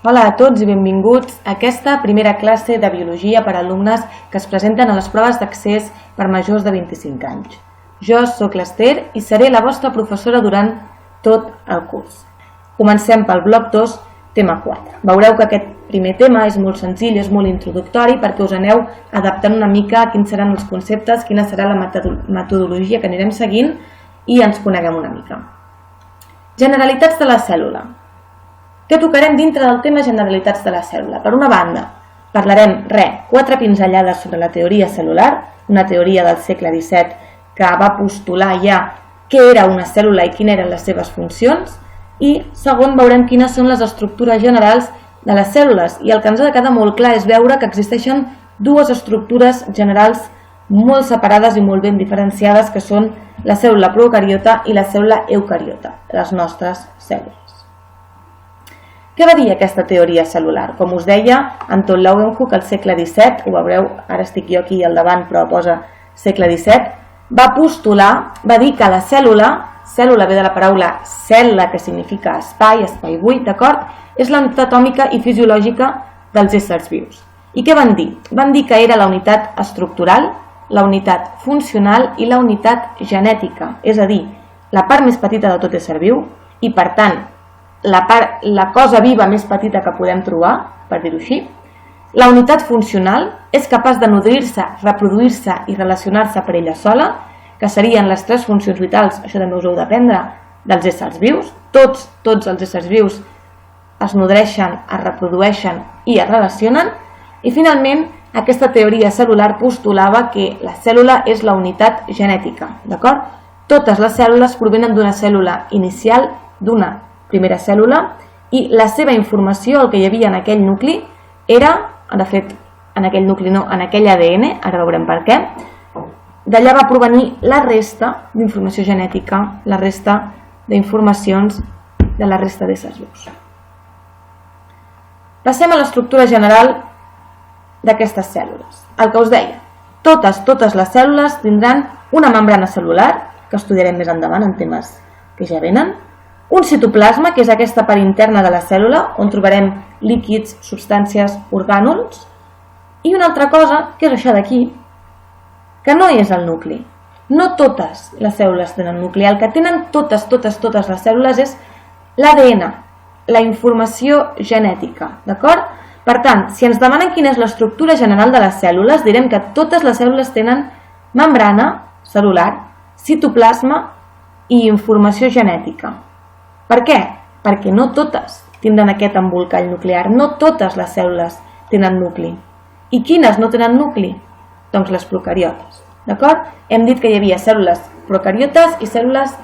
Hola a tots i benvinguts a aquesta primera classe de Biologia per a alumnes que es presenten a les proves d'accés per majors de 25 anys. Jo sóc l'Ester i seré la vostra professora durant tot el curs. Comencem pel bloc 2, tema 4. Veureu que aquest primer tema és molt senzill, és molt introductori perquè us aneu adaptant una mica a quins seran els conceptes, quina serà la metodologia que anirem seguint i ens coneguem una mica. Generalitats de la cèl·lula. Què tocarem dintre del tema generalitats de la cèl·lula? Per una banda, parlarem 4 pinzellades sobre la teoria cel·lular, una teoria del segle XVII que va postular ja què era una cèl·lula i quines eren les seves funcions, i segon, veurem quines són les estructures generals de les cèl·lules, i el que ens ha de quedar molt clar és veure que existeixen dues estructures generals molt separades i molt ben diferenciades, que són la cèl·lula procariota i la cèl·lula eucariota, les nostres cèl·lules. Què va dir aquesta teoria cel·lular? Com us deia, Anton Leeuwenhoek al segle XVII, ho veureu, ara estic jo aquí al davant però posa segle XVII, va postular, va dir que la cèl·lula ve de la paraula cel·la, que significa espai, espai buit, d'acord? És la unitat atòmica i fisiològica dels éssers vius. I què van dir? Van dir que era la unitat estructural, la unitat funcional i la unitat genètica, és a dir, la part més petita de tot ésser viu i, per tant, la cosa viva més petita que podem trobar, per dir-ho així. La unitat funcional és capaç de nodrir-se, reproduir-se i relacionar-se per ella sola, que serien les 3 funcions vitals, això també us heu d'aprendre, dels éssers vius. Tots els éssers vius es nodreixen, es reprodueixen i es relacionen. I finalment, aquesta teoria cel·lular postulava que la cèl·lula és la unitat genètica, d'acord? Totes les cèl·lules provenen d'una cèl·lula inicial, d'una primera cèl·lula, i la seva informació, el que hi havia en aquell nucli, era, de fet, en aquell nucli no, en aquell ADN, ara veurem per què, d'allà va provenir la resta d'informació genètica, la resta d'informacions de la resta d'éssers vius. Passem a l'estructura general d'aquestes cèl·lules. El que us deia, totes les cèl·lules tindran una membrana cel·lular, que estudiarem més endavant en temes que ja venen, un citoplasma, que és aquesta part interna de la cèl·lula, on trobarem líquids, substàncies, orgànuls, i una altra cosa, que és això d'aquí, que no és el nucli. No totes les cèl·lules tenen nucli, el que tenen totes les cèl·lules és l'ADN, la informació genètica, d'acord? Per tant, si ens demanen quina és l'estructura general de les cèl·lules, direm que totes les cèl·lules tenen membrana cel·lular, citoplasma i informació genètica. Per què? Perquè no totes tindran aquest embolcall nuclear, no totes les cèl·lules tenen nucli. I quines no tenen nucli? Doncs les procariotes, d'acord? Hem dit que hi havia cèl·lules procariotes i cèl·lules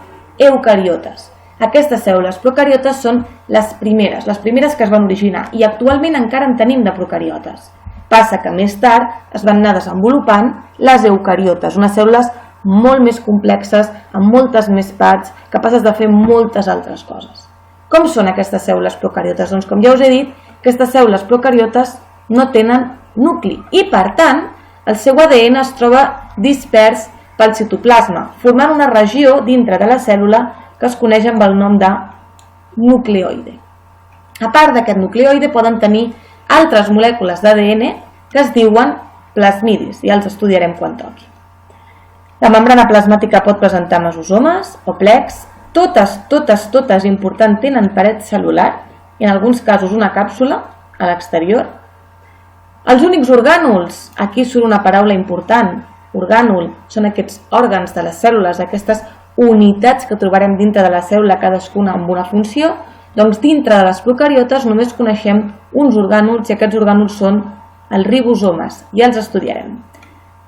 eucariotes. Aquestes cèl·lules procariotes són les primeres que es van originar, i actualment encara en tenim de procariotes. Passa que més tard es van anar desenvolupant les eucariotes, unes cèl·lules molt més complexes, amb moltes més parts, capaces de fer moltes altres coses. Com són aquestes cèl·lules procariotes? Doncs, com ja us he dit, aquestes cèl·lules procariotes no tenen nucli i, per tant, el seu ADN es troba dispers pel citoplasma, formant una regió dintre de la cèl·lula que es coneix amb el nom de nucleoide. A part d'aquest nucleoide poden tenir altres molècules d'ADN que es diuen plasmidis, i els estudiarem quan toqui. La membrana plasmàtica pot presentar mesosomes o plecs. Totes important, tenen paret cel·lular i en alguns casos una càpsula a l'exterior. Els únics orgànuls, aquí surt una paraula important, orgànul, són aquests òrgans de les cèl·lules, aquestes unitats que trobarem dintre de la cèl·lula, cadascuna amb una funció. Doncs dintre de les procariotes només coneixem uns orgànuls i aquests orgànuls són els ribosomes, i els estudiarem.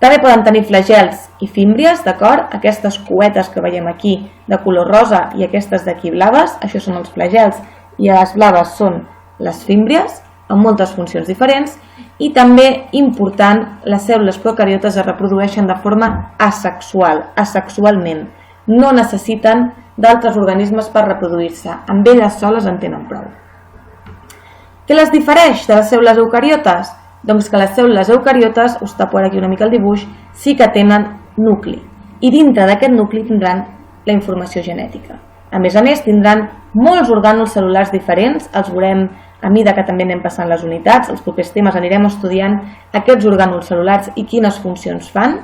També poden tenir flagels i fímbries, d'acord? Aquestes cuetes que veiem aquí de color rosa i aquestes d'aquí blaves, això són els flagels, i les blaves són les fímbries, amb moltes funcions diferents. I també, important, les cèl·lules procariotes es reprodueixen de forma asexual, asexualment. No necessiten d'altres organismes per reproduir-se, amb elles soles en tenen prou. Què les difereix de les cèl·lules eucariotes? Doncs que les cèl·lules eucariotes, us tapo aquí una mica el dibuix, sí que tenen nucli. I dintre d'aquest nucli tindran la informació genètica. A més, tindran molts orgànuls cel·lulars diferents, els veurem a mida que també anem passant les unitats, els propers temes anirem estudiant aquests orgànuls cel·lulars i quines funcions fan,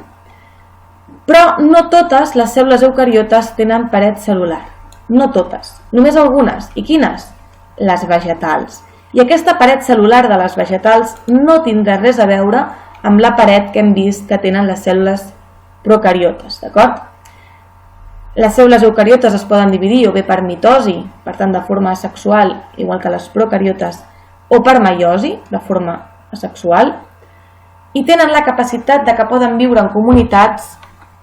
però no totes les cèl·lules eucariotes tenen paret cel·lular, no totes, només algunes. I quines? Les vegetals. I aquesta paret cel·lular de les vegetals no tindrà res a veure amb la paret que hem vist que tenen les cèl·lules procariotes, d'acord? Les cèl·lules eucariotes es poden dividir o bé per mitosi, per tant de forma asexual, igual que les procariotes, o per meiosi, de forma asexual, i tenen la capacitat de que poden viure en comunitats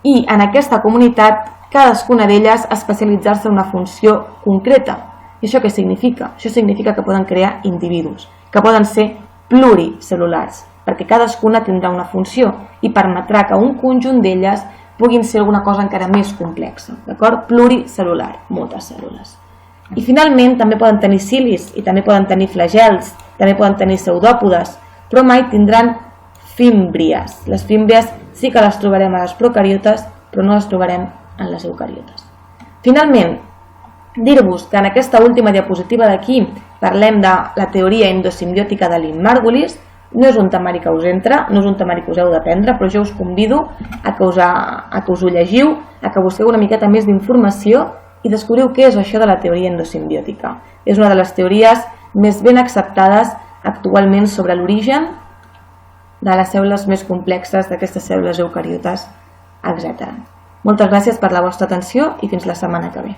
i en aquesta comunitat cadascuna d'elles especialitzar-se en una funció concreta. I això què significa? Això significa que poden crear individus, que poden ser pluricel·lulars, perquè cadascuna tindrà una funció i permetrà que un conjunt d'elles puguin ser alguna cosa encara més complexa, d'acord? Pluricel·lular, moltes cèl·lules. I finalment també poden tenir cilis i també poden tenir flagels, també poden tenir pseudòpodes, però mai tindran fímbries. Les fímbries sí que les trobarem a les procariotes, però no les trobarem en les eucariotes. Finalment, dir-vos que en aquesta última diapositiva d'aquí parlem de la teoria endosimbiòtica de Lynn Margulis. No és un temari que us entra, no és un temari que us heu d'aprendre, però jo us convido a que us ho llegiu, a que busqueu una miqueta més d'informació i descobriu què és això de la teoria endosimbiòtica. És una de les teories més ben acceptades actualment sobre l'origen de les cèl·lules més complexes d'aquestes cèl·lules eucariotes, etc. Moltes gràcies per la vostra atenció i fins la setmana que ve.